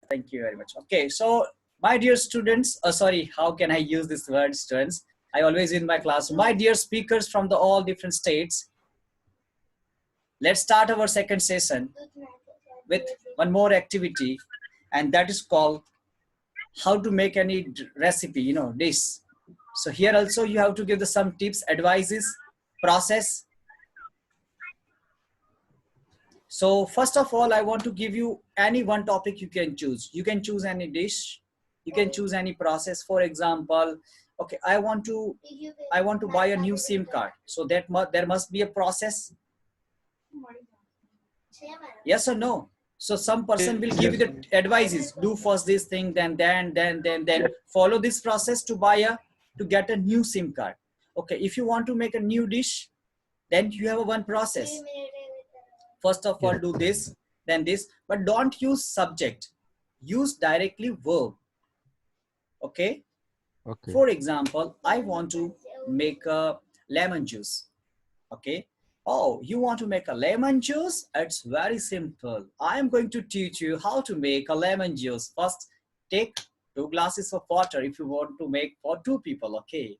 Thank you very much. Okay, so my dear students, sorry, how can I use this word students? I always in my class. My dear speakers from the all different states, let's start our second session with one more activity, and that is called how to make any recipe, dish. So here also you have to give some tips, advices, process. So first of all, I want to give you any one topic you can choose. You can choose any dish. You can choose any process. For example, okay, I want to buy a new SIM card. So there must be a process. Yes or no? So some person will give you the advices. Do first this thing, then follow this process to get a new SIM card. Okay, if you want to make a new dish, then you have one process. First of all, do this, then this, but don't use subject. Use directly verb. Okay? Okay. For example, I want to make a lemon juice. Okay? Oh, you want to make a lemon juice? It's very simple. I am going to teach you how to make a lemon juice. First, take 2 glasses of water if you want to make for 2 people. Okay?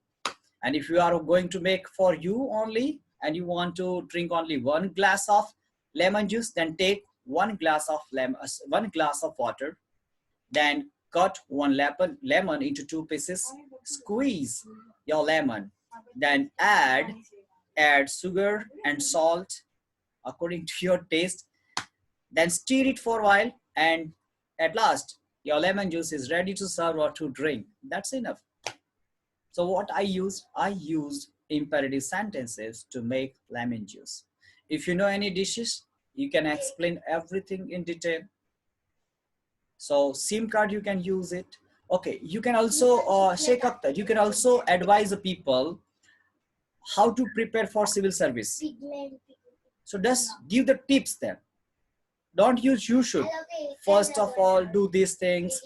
And if you are going to make for you only and you want to drink only 1 glass of lemon juice, then take 1 glass of water, then cut 1 lemon into 2 pieces, squeeze your lemon, then add sugar and salt according to your taste, then stir it for a while, and at last your lemon juice is ready to serve or to drink. That's enough. So what I used imperative sentences to make lemon juice. If you know any dishes, you can explain everything in detail. So SIM card, you can use it. Okay, you can also shake up that. You can also advise the people how to prepare for civil service. So just give the tips there. Don't use you should. First of all, do these things.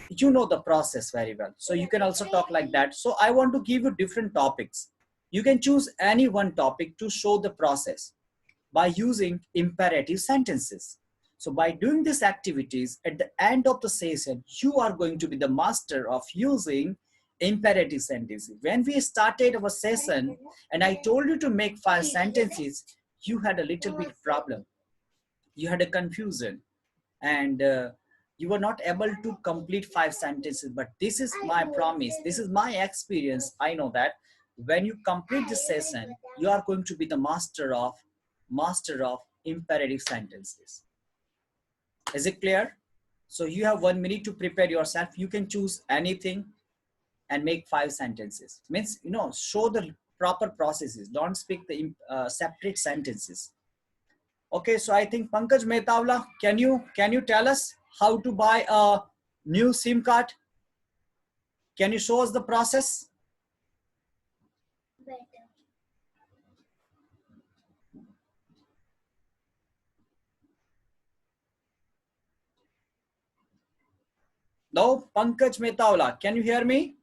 You know the process very well. So you can also talk like that. So I want to give you different topics. You can choose any one topic to show the process by using imperative sentences. So by doing these activities, at the end of the session, you are going to be the master of using imperative sentences. When we started our session and I told you to make 5 sentences, you had a little bit problem. You had a confusion and you were not able to complete 5 sentences. But this is my promise. This is my experience. I know that when you complete this session, you are going to be the master of imperative sentences. Is it clear? So you have 1 minute to prepare yourself. You can choose anything and make 5 sentences. Means, show the proper processes. Don't speak the separate sentences. Okay, so I think Pankaj Metawla, can you tell us how to buy a new SIM card? Can you show us the process? No, Pankaj Metawla, can you hear me?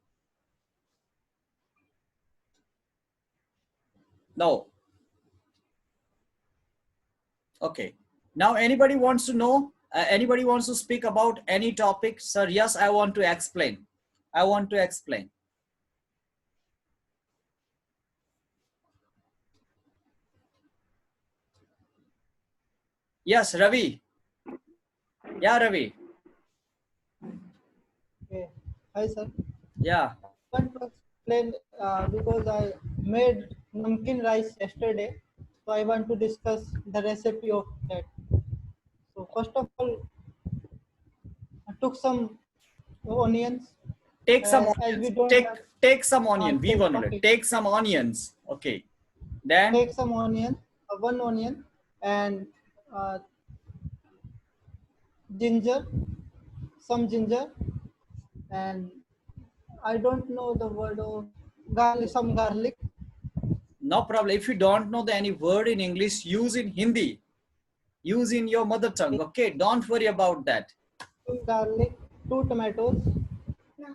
No. Okay. Now anybody wants to know? Anybody wants to speak about any topic? Sir, yes, I want to explain. I want to explain. Yes, Ravi. Yeah, Ravi. Okay. Hi, sir. Yeah. I want to explain because I made namkeen rice yesterday, so I want to discuss the recipe of that. So first of all, I took some onions. Take some As we onions. don't have, Take some onion. We want okay. to take some onions. Okay. Then Take some onion, 1 onion, and ginger, some ginger, and I don't know the word of garlic, some garlic. no problem. If you don't know any word in English, use in Hindi. Use in your mother tongue. Okay, don't worry about that. Garlic, 2 tomatoes,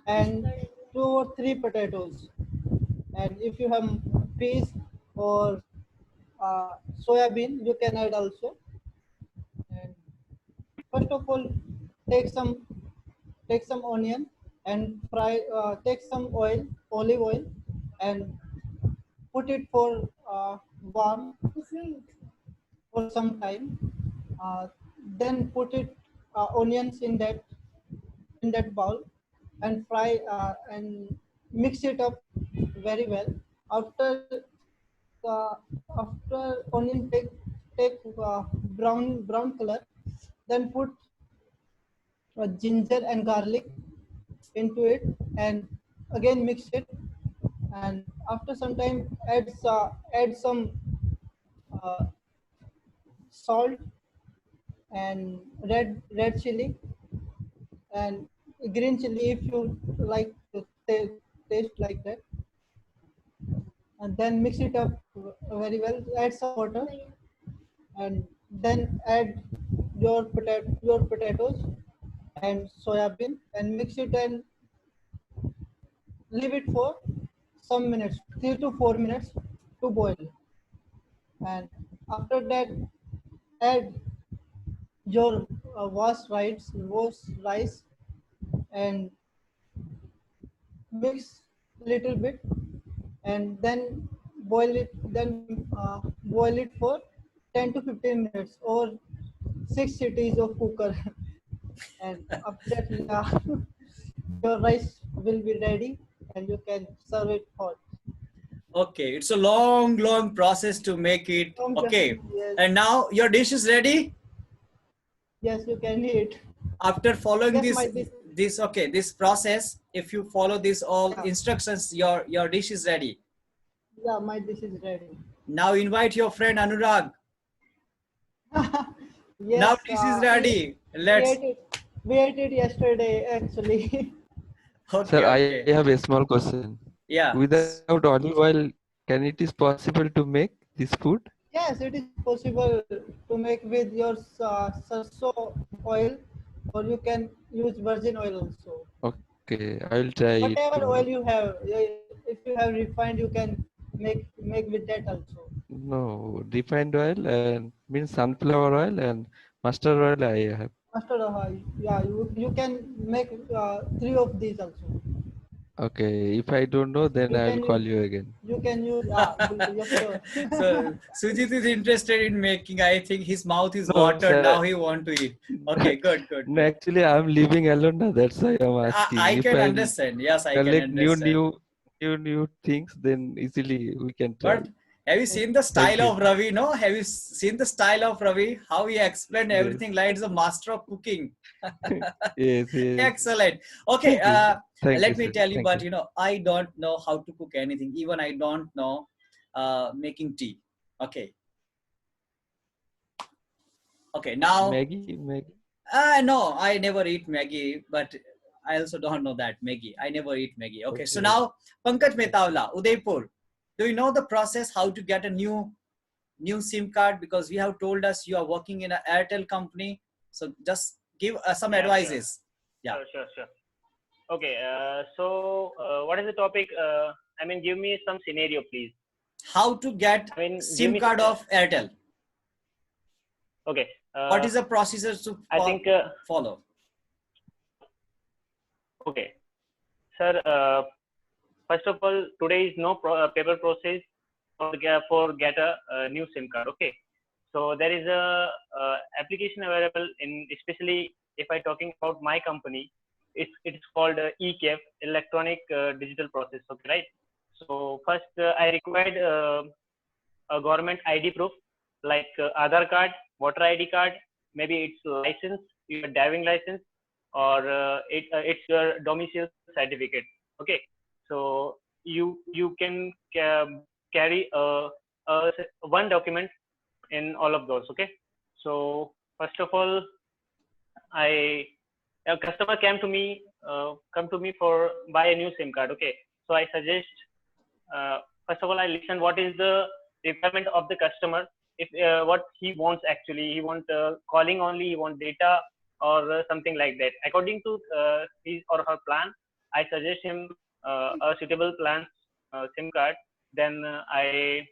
and 2 or 3 potatoes. And if you have peas or soya bean, you can add also. And first of all, take some take some onion and fry. Take some oil, olive oil, and put it for warm for some time. Uh, then put it onions in that bowl and fry and mix it up very well. After uh, after onion take brown color, then put ginger and garlic into it and again mix it, and after some time add some uh, salt and red chili and green chili if you like to taste like that, and then mix it up very well. Add some water and then add your potatoes and soya bean and mix it and leave it for some minutes, 3 to 4 minutes to boil. And after that, add your washed rice and mix little bit and then boil it for 10 to 15 minutes or 6 cities of cooker. And after that, yeah, your rice will be ready and you can serve it hot. Okay, it's a long process to make it. Okay, Yes, and now your dish is ready. yes, you can eat. After following Yes, my dish. this process, if you follow this all Yeah, instructions, your dish is ready. yeah, my dish is ready. Now invite your friend Anurag. Now Yes, dish is ready. Let's. we ate it yesterday actually. Okay, Sir, I okay. have a small question. Yeah. Without olive oil, can it is possible to make this food? Yes, it is possible to make with your sarso oil, or you can use virgin oil also. Okay, I will try it Whatever tomorrow. oil you have, if you have refined, you can make with that also. No, refined oil and means sunflower oil and mustard oil I have. Mustard oil, yeah, you can make three of these also. Okay, if I don't know, then You I will can call use you again. yes sure. So Sujit is interested in making. I think his mouth is No, watered. sir. Now he want to eat. Okay, good, good, No, good. actually, I'm living alone now. That's why I'm asking. I If can I'll understand. Yes, I can collect understand. new things, then easily we can try. But have you seen the Thank style you. of Ravi? No, have you seen the style of Ravi? How he explained Yes, everything like he's a master of cooking. yes, yes. Excellent. Okay, Thank you. Thank you, let me sir. tell you, Thank but you. I don't know how to cook anything. Even I don't know making tea. Okay, okay. Now, Maggie. no, I never eat Maggie, but I also don't know that Maggie. I never eat Maggie. Okay, so Okay. now Pankaj Metawla, Udaipur. Do you know the process how to get a new SIM card? Because you have told us you are working in an Airtel company. So just give some Yeah, advices. Yeah. sure. Okay, what is the topic? I mean, give me some scenario, please. How to get I mean, give SIM me. card of Airtel? Okay. What is the procedure to I think. follow? Okay, sir. First of all, today is no paper process for get a new SIM card. Okay, so there is a application available in, especially if I talking about my company, it's called ECAF, electronic digital process. Okay, right. So first I required a government ID proof like Aadhaar card, voter ID card, maybe it's license, your driving license, or it's your domicile certificate. Okay, so you can carry one document in all of those. Okay, so first of all, a customer come to me for buy a new SIM card. Okay, so I suggest first of all I listen what is the requirement of the customer. If what he wants, actually he want calling only, he want data, or something like that. According to his or her plan, I suggest him a suitable plan, SIM card. Then I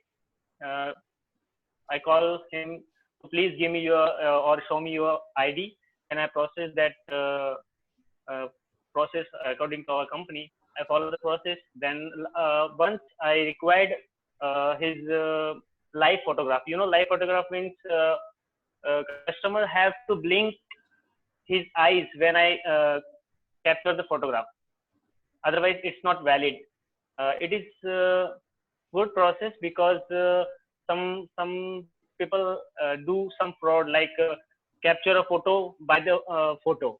call him, please give me your or show me your ID. and I process that process according to our company. I follow the process. Then once I required his live photograph. Live photograph means customer have to blink his eyes when I capture the photograph. Otherwise, it's not valid. It is good process because some people do some fraud, like capture a photo by the photo.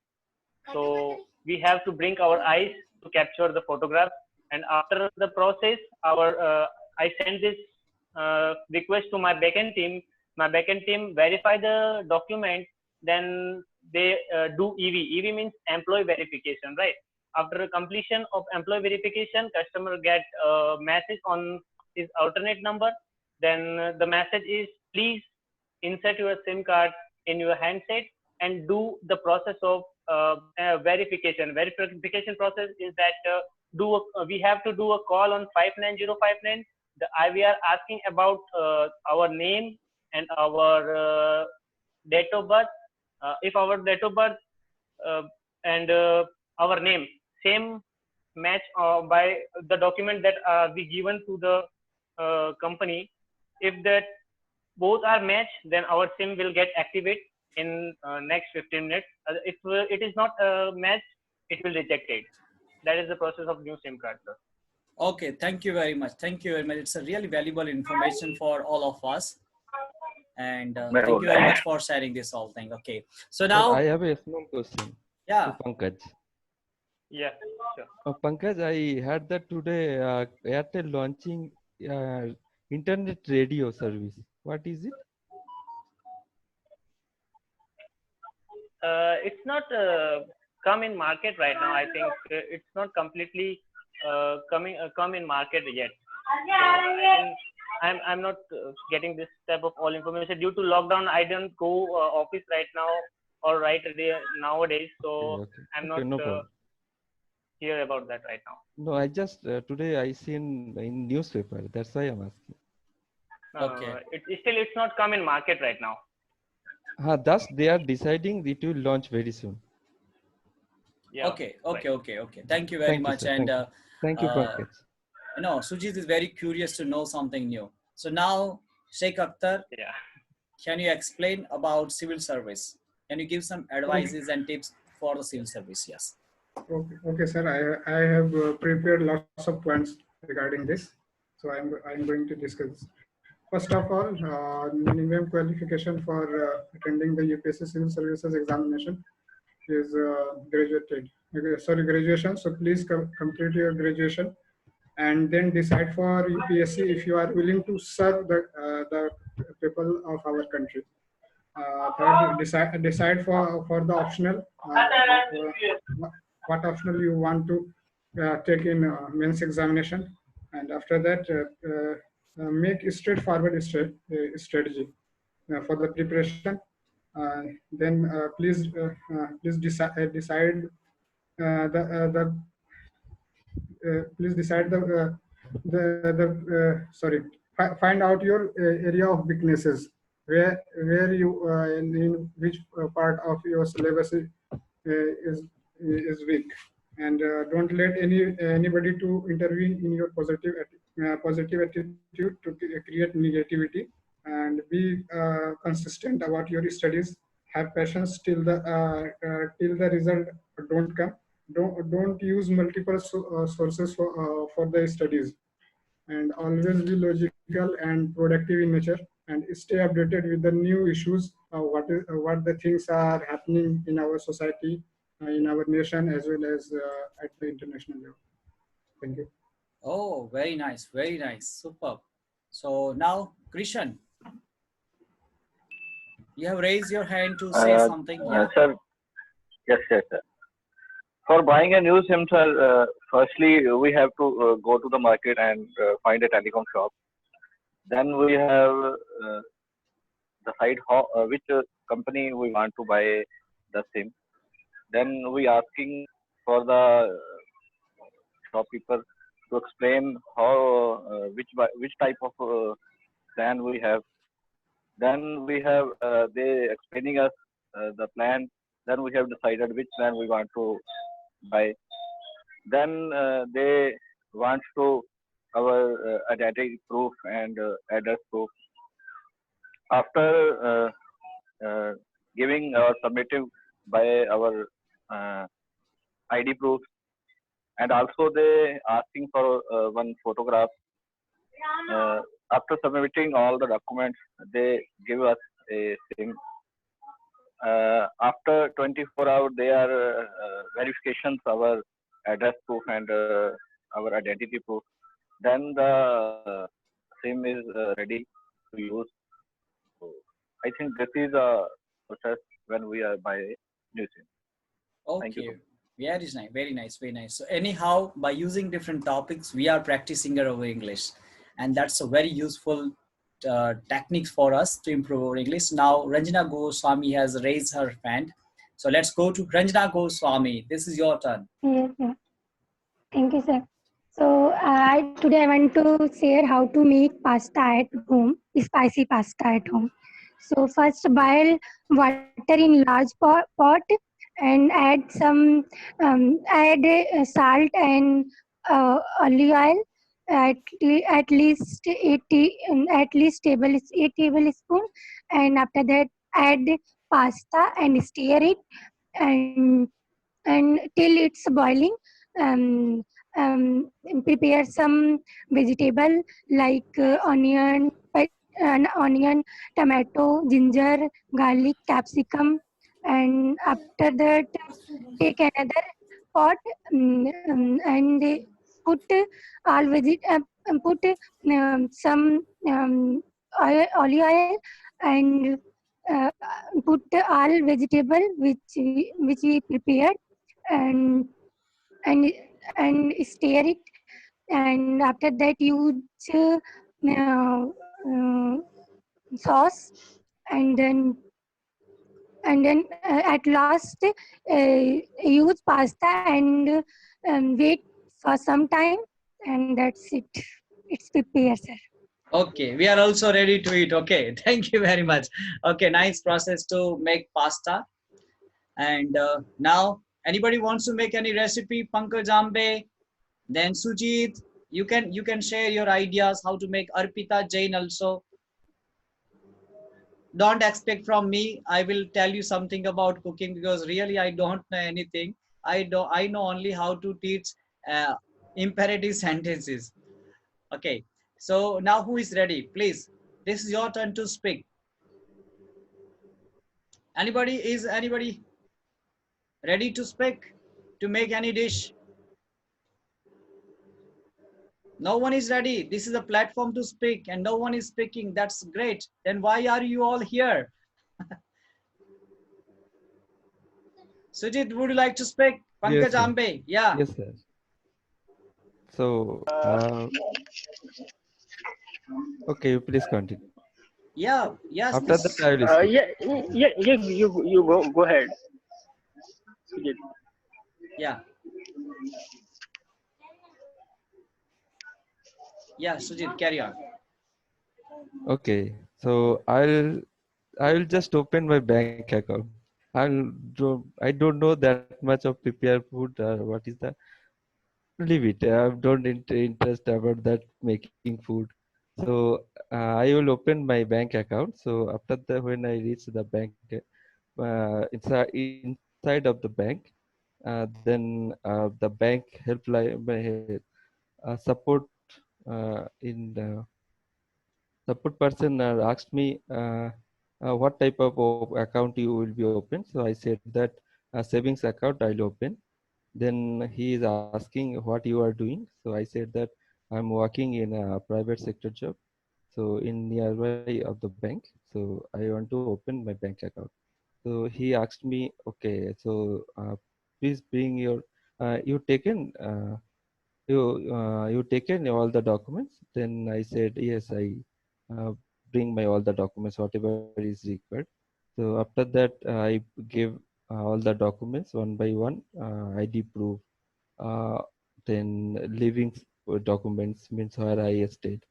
So we have to blink our eyes to capture the photograph, and after the process, I send this request to my backend team. My backend team verify the document, then they do EV. EV means employee verification, right? After completion of employee verification, customer get a message on his alternate number. Then the message is, please insert your SIM card in your handset and do the process of verification. Verification process is that we have to do a call on 59059. The IVR asking about our name and our date of birth. If our date of birth and our name same match by the document that we given to the company, if that both are matched, then our SIM will get activated in next 15 minutes. If it is not matched, it will reject it. That is the process of new SIM card, sir. Okay, thank you very much. Thank you very much. It's a really valuable information for all of us. And thank you very much for sharing this whole thing. Okay, so now I have a small question yeah, to Pankaj. Yeah, sure. Pankaj, I heard that today Airtel launching internet radio service. What is it? It's not come in market right now. I think it's not completely come in market yet. So I'm not getting this type of all information due to lockdown. I don't go office right now or nowadays, so Okay. I'm Okay, not no problem. hear about that right now. No, I just today I seen in newspaper. That's why I'm asking. Okay. It's not come in market right now. Thus they are deciding it will launch very soon. Yeah. Okay. Right. Thank you very Thank you, much. sir. And Thank you, Pankaj. Sujit is very curious to know something new. So now, Sheikh Akhtar, Yeah. can you explain about civil service? Can you give some advices and tips for the civil service? Yes. Okay, sir. I have prepared lots of points regarding this, so I'm going to discuss. First of all, minimum qualification for attending the UPSC Civil Services examination is graduation. So please complete your graduation, and then decide for UPSC if you are willing to serve the people of our country. Third, decide for the optional. What optional you want to take in mains examination, and after that make a straightforward strategy for the preparation. Then please decide the please decide find out your area of weaknesses, where you in which part of your syllabus is weak, and don't let anybody to intervene in your positive attitude to create negativity, and be consistent about your studies. Have patience till the result don't come. Don't use multiple sources for the studies, and always be logical and productive in nature, and stay updated with the new issues, what the things are happening in our society, in our nation, as well as at the international level. Thank you. Oh, very nice. Very nice. Superb. So now, Krishan, you have raised your hand to say something. Yeah. Sir, yes, sir. For buying a new SIM, sir, firstly, we have to go to the market and find a telecom shop. Then we have decide which company we want to buy the SIM. Then we asking for the shopkeeper to explain how which type of plan we have. Then we have they explaining us the plan Then we have decided which plan we want to buy. Then they want to our identity proof and address proof. After giving or submitting by our uh, ID proof, and also they asking for one photograph. After submitting all the documents, they give us a SIM. After 24 hours, they are verifications our address proof and our identity proof. Then the SIM is ready to use. So I think this is a process when we are by new SIM. Thank you. Okay, very nice, very nice, very nice. So anyhow, by using different topics, we are practicing our English, and that's a very useful technique for us to improve our English. Now, Ranjana Goswami has raised her hand, so let's go to Ranjana Goswami. This is your turn. Yes, sir. Thank you, sir. So today I want to share how to make pasta at home, spicy pasta at home. So first boil water in large pot and add some salt and olive oil at least 8 tablespoon, and after that add pasta and stir it and till it's boiling. um, Prepare some vegetable like onion, tomato, ginger, garlic, capsicum, and after that take another pot, and put put some olive oil and uh, put all vegetable which we prepared, and and stir it, and after that use uh, uh, sauce, and then at last use pasta and wait for some time, and that's it. It's prepared, sir. Okay, we are also ready to eat. Okay, thank you very much. Okay, nice process to make pasta. And now, anybody wants to make any recipe? Pankaj Ambe, then Sujit, you can share your ideas how to make. Arpita Jain also. Don't expect from me I will tell you something about cooking, because really I don't know anything. I know only how to teach uh, imperative sentences. Okay, so now who is ready? Please, this is your turn to speak. Anybody ready to speak, to make any dish? No one is ready. This is a platform to speak and no one is speaking. That's great. Then why are you all here? Sujit, would you like to speak? Pankaj Yes, sir. Ambe, yeah. Yes, sir. So, okay, you please continue. Yeah, yes. After that, I will speak. You go ahead. Yeah. Yeah, Sujit, carry on. Okay, so I will just open my bank account. I don't know that much of prepare food or what is the leave it. I don't interest about that making food. So I will open my bank account. So after that, when I reach the bank, inside of the bank, then the bank helpline support in the support person asked me what type of account you will be open. So I said that a savings account I'll open. Then he is asking what you are doing. So I said that I'm working in a private sector job, so in nearby of the bank. So I want to open my bank account. So he asked me, okay, so please bring your you taken you taken all the documents. Then I said yes, I uh, bring my all the documents whatever is required. So after that I gave all the documents one by one, ID proof, uh, then living documents means where I stayed,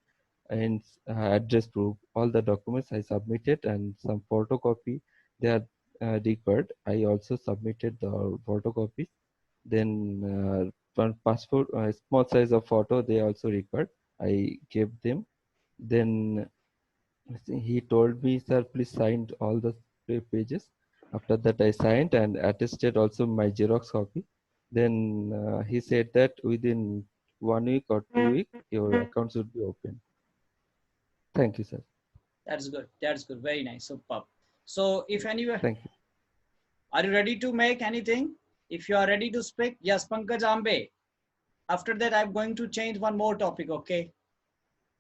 and address proof, all the documents I submitted, and some photocopy they are required. I also submitted the photocopies. Then one passport, small size of photo, they also required. I gave them. Then he told me, sir, please sign all the pages. After that, I signed and attested also my Xerox copy. Then he said that within 1 week or 2 weeks, your accounts would be open. Thank you, sir. That's good. That's good. Very nice. Superb. So if anyone, Thank you. are you ready to make anything? If you are ready to speak, yes, Pankaj Ambe. After that, I'm going to change one more topic. Okay.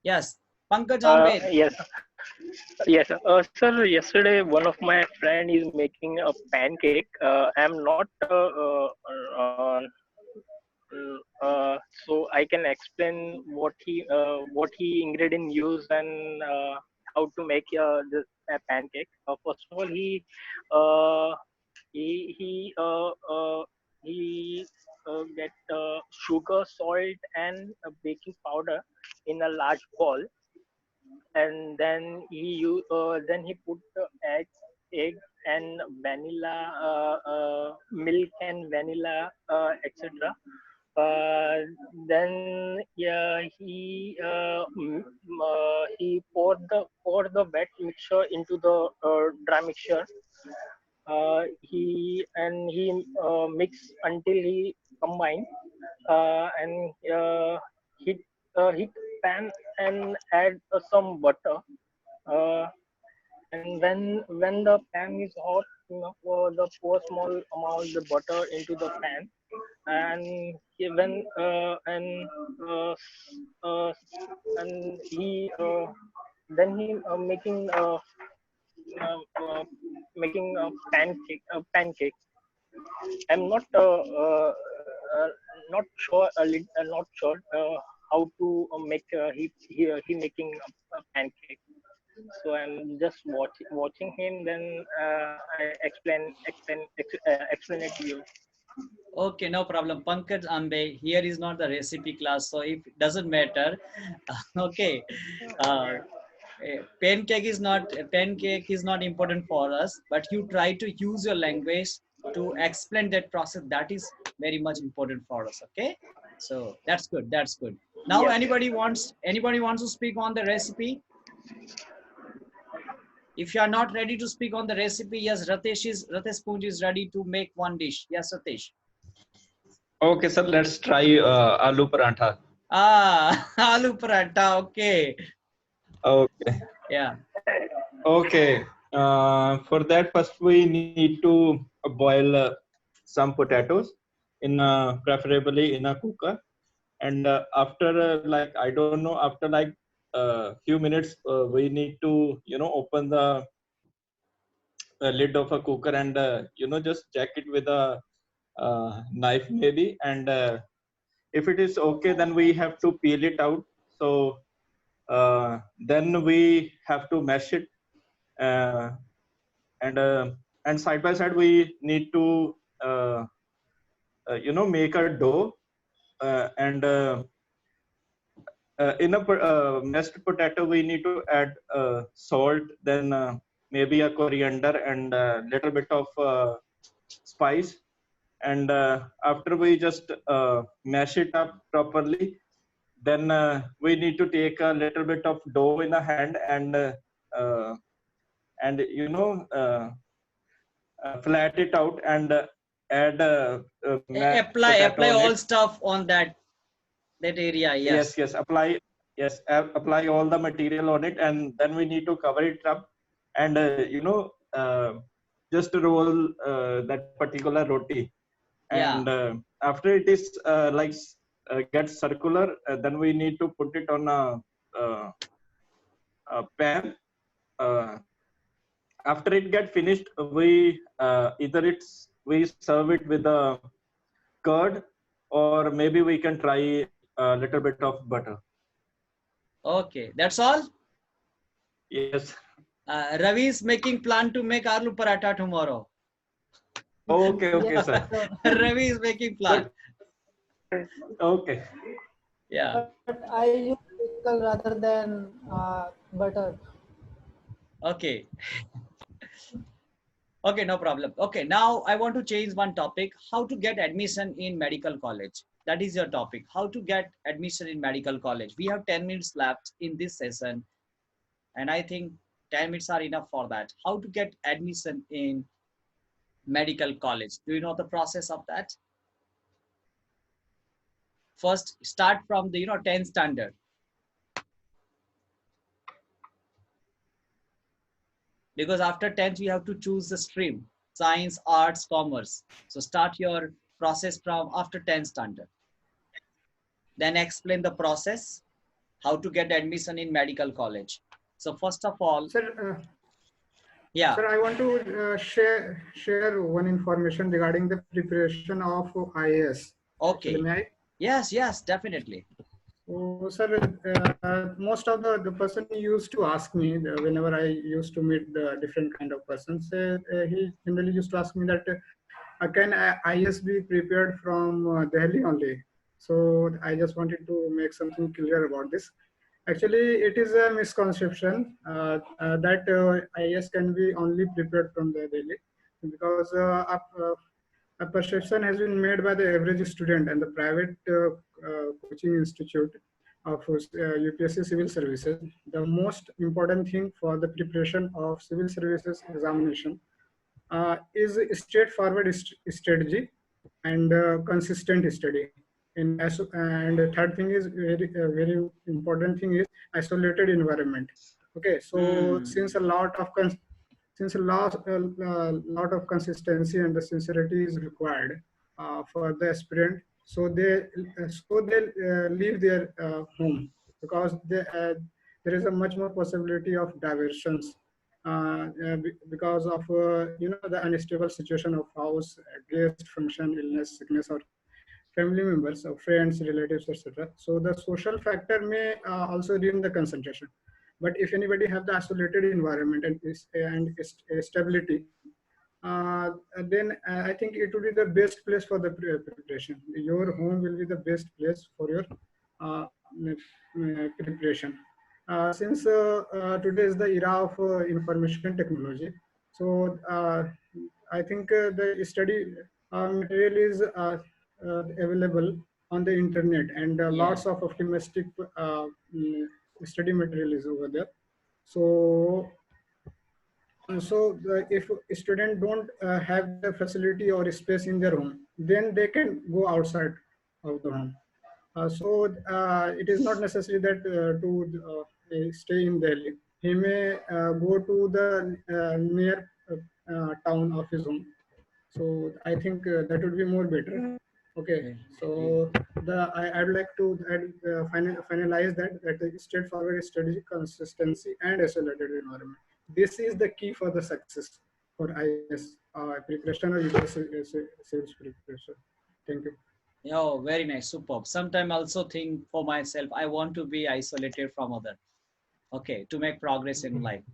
Yes, Pankaj Ambe. Yes, yes. Sir, yesterday one of my friend is making a pancake. I'm not so I can explain what he ingredient use and how to make this pancake. First of all, uh, he get sugar, salt, and baking powder in a large bowl, and then he put egg and vanilla, milk and vanilla, etc. uh, then yeah, he poured the wet mixture into the dry mixture. He mix until he combine, and heat heat pan and add some butter. Uh, and when the pan is hot, the pour small amount the butter into the pan, and he, when uh, s- uh, and he then he making a pancake. I'm uh, not sure not sure how to make he making a pancake. So I'm just watching him. Then I explain it to you. Okay, no problem. Pankaj Ambe, here is not the recipe class, so it doesn't matter. Okay. Uh, pancake is not important for us, but you try to use your language to explain that process. That is very much important for us. Okay. So that's good. That's good. Now Yes. anybody wants to speak on the recipe? If you are not ready to speak on the recipe, yes, Ratesh Poonj is ready to make one dish. Yes, Ratesh. Okay, sir, let's try aloo parantha. Ah, aloo paratha. Okay. Okay. Yeah. Okay. For that, first we need to boil some potatoes in preferably in a cooker, and after like I don't know, after like few minutes, we need to open the lid of a cooker and just check it with a knife maybe, and if it is okay, then we have to peel it out. So then we have to mash it, uh, and side by side we need to make a dough, and in a mashed potato we need to add salt, then maybe a coriander and a little bit of spice, and after we just mash it up properly, then we need to take a little bit of dough in a hand and uh, flat it out and add Apply potato on all it. stuff on that area. Yes, Yes. yes, apply all the material on it, and then we need to cover it up, and just roll that particular roti, and Yeah. after it is gets circular, then we need to put it on uh, a pan. uh, After it get finished, we either we serve it with a curd, or maybe we can try a little bit of butter. Okay. That's all. Yes. Ravi is making plan to make aloo paratha tomorrow. Okay, okay, Yes, sir. sir. Ravi is making plan. Okay. Yeah. But I use pickle rather than butter. Okay. Okay, no problem. Okay, now I want to change one topic. How to get admission in medical college. That is your topic. How to get admission in medical college. We have 10 minutes left in this session. And I think 10 minutes are enough for that. How to get admission in medical college. Do you know the process of that? First, start from the 10th standard. Because after 10th, you have to choose the stream, science, arts, commerce. So start your process from after 10th standard. Then explain the process, how to get admission in medical college. So first of all, Sir, yeah. Sir, I want to share one information regarding the preparation of IAS. Okay. May I? Yes, definitely. So, sir, most of the person used to ask me whenever I used to meet the different kind of persons, he generally used to ask me that can IAS be prepared from Delhi only? So I just wanted to make something clear about this. Actually, it is a misconception that IAS can be only prepared from the Delhi, because a perception has been made by the average student and the private coaching institute of UPSC Civil Services. The most important thing for the preparation of civil services examination is straightforward strategy and consistent study. And the third thing is very important thing is isolated environment. Okay, so since a lot of lot of consistency and the sincerity is required for the aspirant, so they leave their home, because there is a much more possibility of diversions because of the unstable situation of house, guest function, illness, sickness, or family members, or friends, relatives, etc. So the social factor may also ruin the concentration. But if anybody have the isolated environment and stability, then I think it will be the best place for the preparation. Your home will be the best place for your preparation. Since today is the era of information technology, so I think the study material is available on the internet, and lots of optimistic study material is over there. So if students don't have the facility or space in their home, then they can go outside of the home. It is not necessary that to stay in Delhi. He may go to the near town of his home. So I think that would be more better. Okay, so I'd like to finalize that the straightforward strategy, consistency, and isolated environment. This is the key for the success for IAS preparation or sales preparation. Thank you. Oh, very nice, superb. Sometimes also think for myself, I want to be isolated from other. Okay, to make progress in life.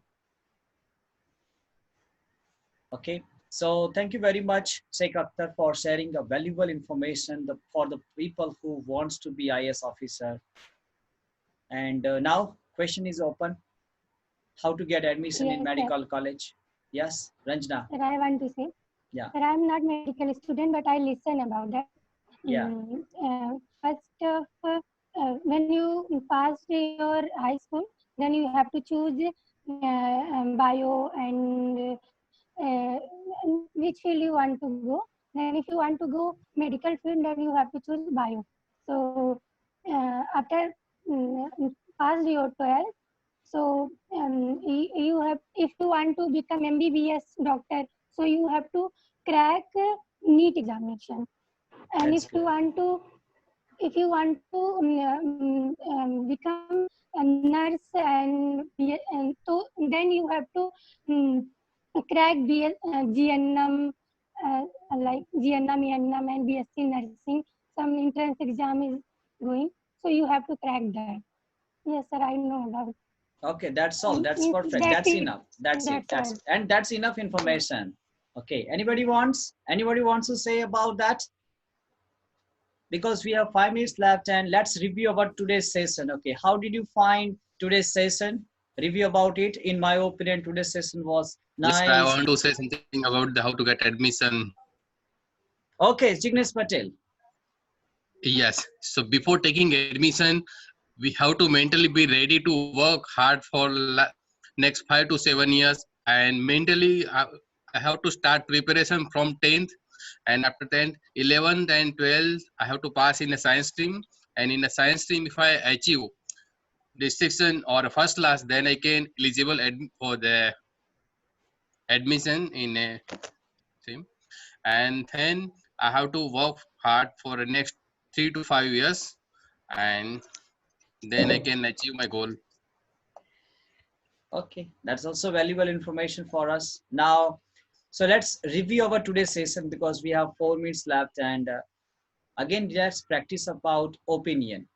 Okay, so thank you very much, Sheikh Akhtar, for sharing the valuable information for the people who wants to be IAS officer. And now question is open. How to get admission in medical college? Yes, Ranjana. Sir, I want to say. Yeah. Sir, I am not medical student, but I listen about that. Yeah. First, when you pass your high school, then you have to choose bio and which field you want to go. Then if you want to go medical field, then you have to choose bio. So after pass your 12th, so you have, if you want to become MBBS doctor, so you have to crack NEET examination. And if you want to become a nurse and so then you have to crack GNM, like GNM, ENM, and BSc nursing. Some entrance exam is going, so you have to crack that. Yes, sir, I know about. Okay, that's all. That's perfect. That's enough. That's it. And that's enough information. Okay. Anybody wants to say about that? Because we have 5 minutes left, and let's review about today's session. Okay, how did you find today's session? review about it. In my opinion, today's session was Yes, sir, I nice. want to say something about how to get admission. Okay, Jignesh Patel. Yes. So before taking admission, we have to mentally be ready to work hard for next 5 to 7 years. And mentally, I have to start preparation from 10th. And after 10th, 11th and 12th, I have to pass in a science stream. And in a science stream, if I achieve distinction or a first class, then I can eligible for the admission in a stream. And then I have to work hard for the next 3 to 5 years, and then I can achieve my goal. Okay, that's also valuable information for us. Now, so let's review our today's session because we have 4 minutes left. And again, let's practice about opinion.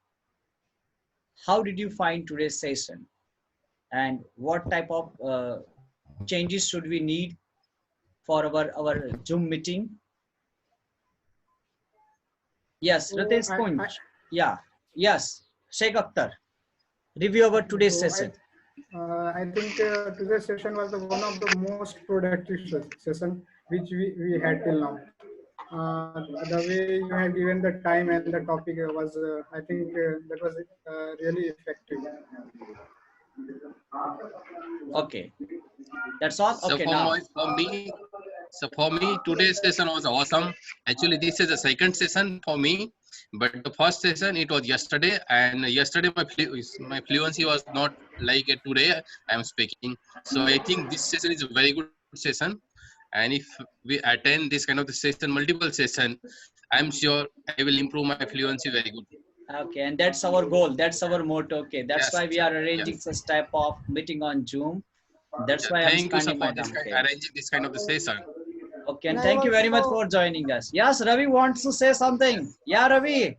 How did you find today's session? And what type of changes should we need for our Zoom meeting? Yes, So Ritesh Kunj. Yeah, yes, Sheikh Akhtar. Review our today's session. I think today's session was one of the most productive session which we had till now. The way you have given the time and the topic was, I think that was really effective. Okay, that's all. So Okay, now. for me, today's session was awesome. Actually, this is the second session for me, but the first session it was yesterday, and yesterday my fluency was not like it today. I'm speaking, so I think this session is a very good session, and if we attend this kind of the session, multiple session, I'm sure I will improve my fluency very good. Okay, and that's our goal. That's our motto. Okay, that's Yes. why we are arranging Yes. such type of meeting on Zoom. That's why I'm Thank you, sir, spending for my time. Okay. arranging this kind of the session. Okay, and And I thank you very much also- for joining us. Yes, Ravi wants to say something. Yeah, Ravi.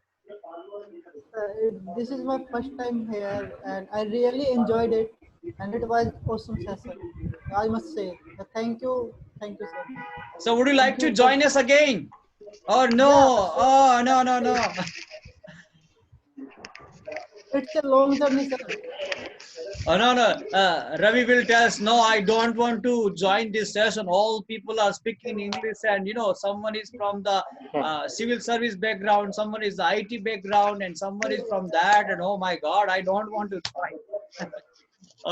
This is my first time here, and I really enjoyed it, and it was awesome session. I must say, thank you, sir. So would you like Thank to you join for- us again? Or no? Yeah, Oh, no, no, no. It's a long journey, sir. Oh, no, no. Ravi will tell us, no, I don't want to join this session. All people are speaking English, and someone is from the civil service background, someone is the IT background, and someone is from that. And oh my God, I don't want to join.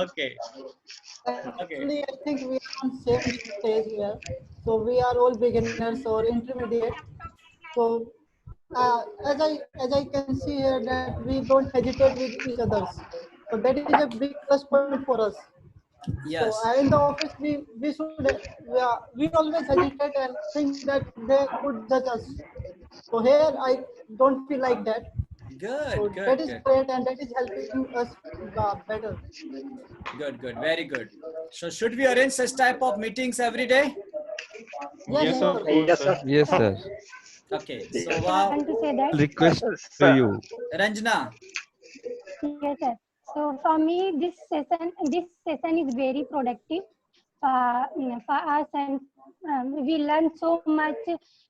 Okay. Actually, I think we are on same stage here. So we are all beginners or intermediate. So as I can see here that we don't hesitate with each others. So that is a big plus point for us. Yes. So in the office we always hesitate and think that they could judge us. So here I don't feel like that. Good, So good, that is good. great and that is helping us better. Good, good. Very good. So should we arrange such type of meetings every day? Yes, sir. of course, sir. Yes, sir. Okay. So I want to say that. Request to you. Ranjana. Yes, sir. So for me, this session is very productive for us, and we learn so much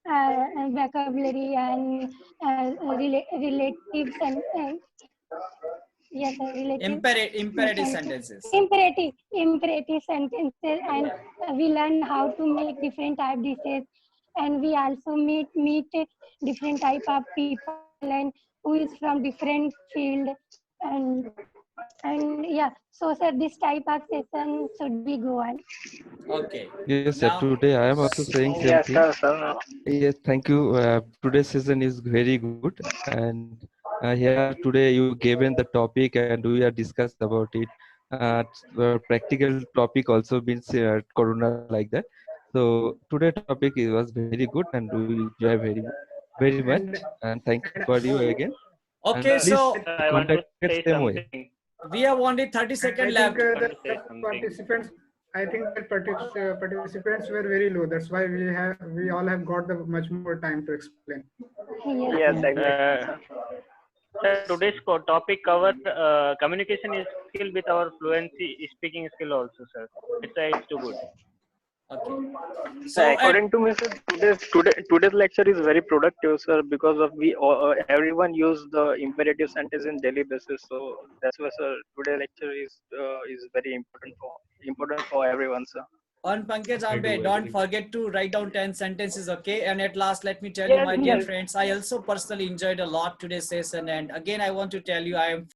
vocabulary and relatives and yes, sir, relative Imperative sentences. imperative sentences, and we learn how to make different type dishes, and we also meet different type of people and who is from different field, and yeah, so sir, this type of session should be go on. Okay. Yes, sir. Now, Today I am also saying Yes, something. sir. Yes, thank you. Today's session is very good, and here today you given the topic and we are discussed about it. Practical topic also means Corona like that. So today topic was very good, and we enjoy very much. And thank you for you again. okay, And please so I want to contact say us same way. something. we have only 30 I seconds think left. the Want to say something. participants. I think that participants were very low. That's why we all have got the much more time to explain. Yes, Yes, sir. exactly. Sir, today's topic covered communication is skill with our fluency speaking skill also, sir. It's too good. Okay. So So according to me, sir, today's lecture is very productive, sir, because of everyone use the imperative sentence in daily basis. So that's why, sir, today's lecture is very important for everyone, sir. on Pankaj I Ambe, do don't agree. forget to write down 10 sentences, okay? And at last, let me tell you, Yes, my dear yes. friends, I also personally enjoyed a lot today's session. And again, I want to tell you, I am